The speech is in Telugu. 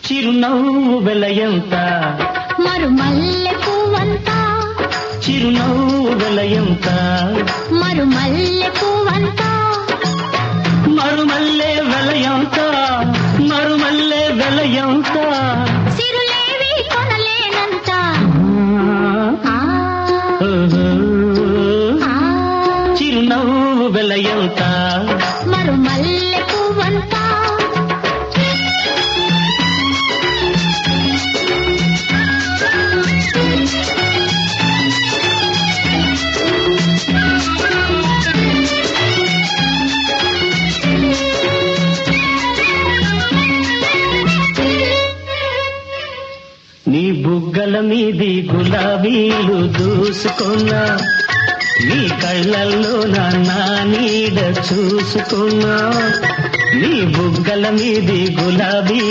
చిరునవ్వు వెలయంత మరుమల్లె పువ్వంత చిరునవ్వు వెలయంత మరుమల్లె పువ్వంత మరుమల్లె వెలయంత మరుమల్లె వెలయంత సిరులేవి కొనలేనంత ఆ, ఆ, చిరునవ్వు వెలయంత మరుమల్లె పువ్వంత నీ బుగ్గల మీది గులాబీలు దూసుకున్నా నీ కళ్ళల్లో నా నీడ చూసుకున్నా నీ బుగ్గల మీది గులాబీ